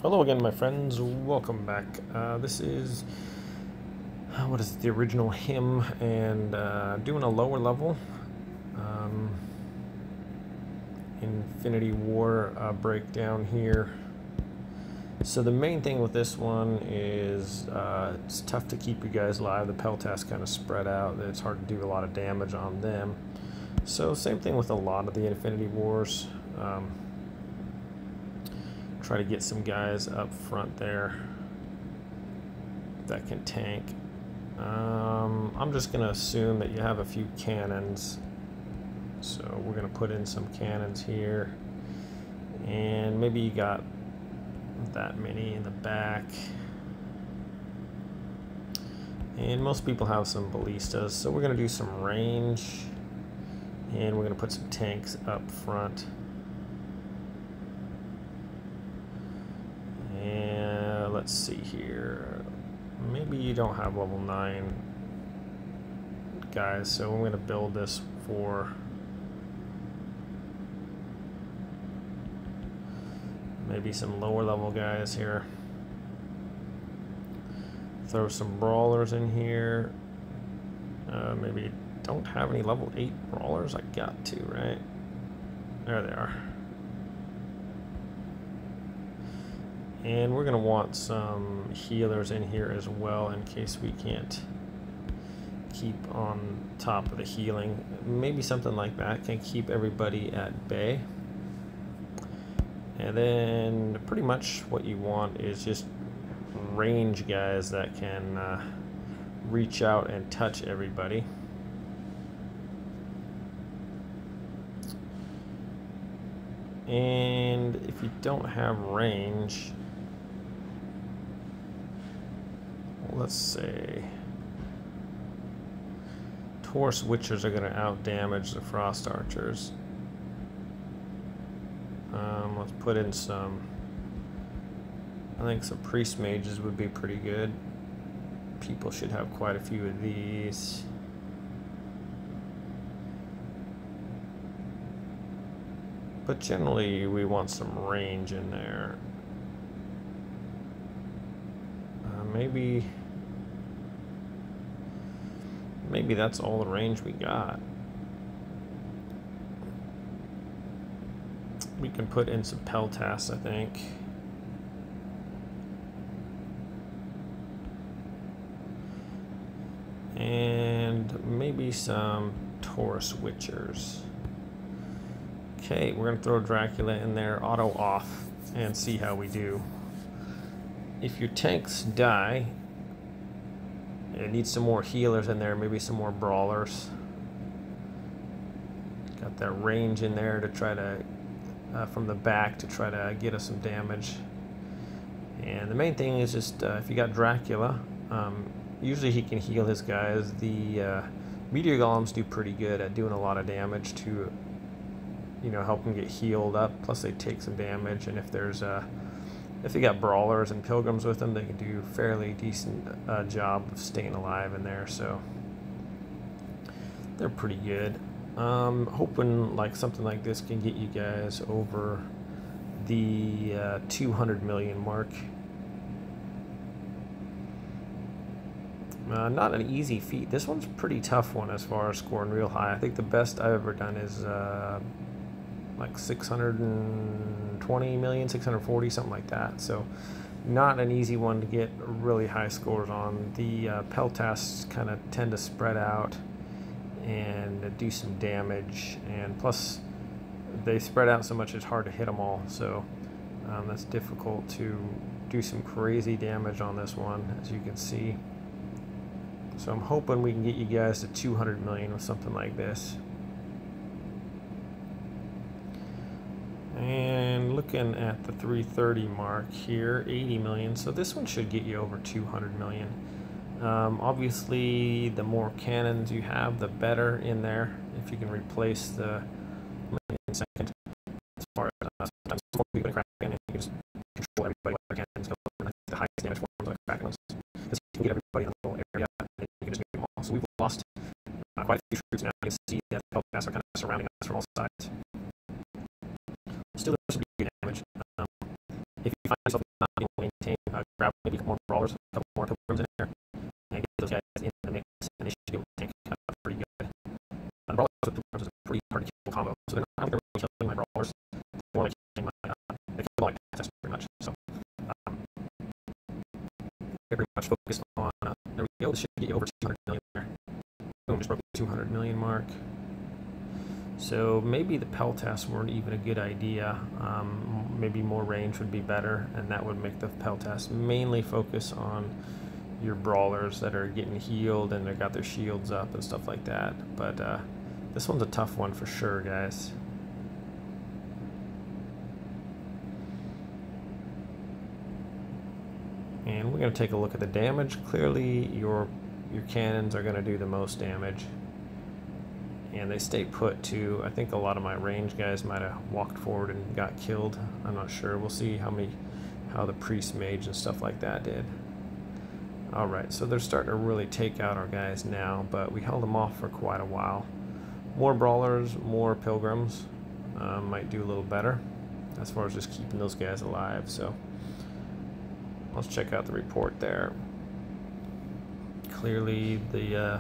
Hello again, my friends. Welcome back. This is what is it, the original hymn, and doing a lower level Infinity War breakdown here. So the main thing with this one is it's tough to keep you guys alive. The Peltas kind of spread out. It's hard to do a lot of damage on them. So same thing with a lot of the Infinity Wars. Try to get some guys up front there that can tank. I'm just going to assume that you have a few cannons. So we're going to put in some cannons here. And maybe you got that many in the back. And most people have some ballistas. So we're going to do some range. And we're going to put some tanks up front. And let's see here. Maybe you don't have level 9 guys, so I'm going to build this for maybe some lower level guys here. Throw some brawlers in here. Maybe don't have any level 8 brawlers. I got to, right? There they are. And we're going to want some healers in here as well in case we can't keep on top of the healing. Maybe something like that can keep everybody at bay. And then pretty much what you want is just range guys that can reach out and touch everybody. And if you don't have range, let's say Taurus Witchers are going to out damage the Frost Archers. Let's put in some, I think some Priest Mages would be pretty good. People should have quite a few of these. But generally we want some range in there. Maybe that's all the range we got. We can put in some Peltas, I think. And maybe some Taurus Witchers. Okay, we're going to throw Dracula in there, auto off, and see how we do. If your tanks die, it needs some more healers in there, maybe some more brawlers. Got that range in there to try to, from the back, to try to get us some damage. And the main thing is just, if you got Dracula, usually he can heal his guys. The Meteor Golems do pretty good at doing a lot of damage to, you know, help them get healed up. Plus they take some damage, and if there's if you got brawlers and pilgrims with them, they can do a fairly decent job of staying alive in there. So they're pretty good. Hoping like something like this can get you guys over the 200 million mark. Not an easy feat. This one's a pretty tough one as far as scoring real high. I think the best I've ever done is like 620 million, 640, something like that. So not an easy one to get really high scores on. The Peltas kind of tend to spread out and do some damage, and plus they spread out so much it's hard to hit them all. So that's difficult to do some crazy damage on this one, as you can see. So I'm hoping we can get you guys to 200 million with something like this. And looking at the 330 mark here, 80 million. So this one should get you over 200 million. Obviously, the more cannons you have, the better in there. If you can replace the second, as far as sometimes you can crack and you can just control everybody with their cannons, go the highest damage forms like Kraken ones, because you can get everybody in the little area and you can just move them all. So we've lost quite a few troops now. You can see that the Peltas are kind of surrounding us from all sides. Still does some good damage. if you find yourself not able to maintain, grab maybe more brawlers, a couple more pilgrims in there, and get those guys in the mix, and they should be able to tank pretty good. Brawlers with pilgrims is a pretty hard to kill combo, so they're not really killing my brawlers. They're more like killing my, they kill my test pretty much. So they're pretty much focused on, there we go, this should get you over 200 million there. Boom, just broke the 200 million mark. So maybe the Peltas weren't even a good idea. Maybe more range would be better, and that would make the Peltas mainly focus on your brawlers that are getting healed and they've got their shields up and stuff like that. But this one's a tough one for sure, guys. And we're going to take a look at the damage. Clearly your cannons are going to do the most damage. And they stay put too. I think a lot of my range guys might have walked forward and got killed. I'm not sure. We'll see how the priest mage and stuff like that did. Alright, so they're starting to really take out our guys now, but we held them off for quite a while. More brawlers, more pilgrims might do a little better as far as just keeping those guys alive. So let's check out the report there. Clearly the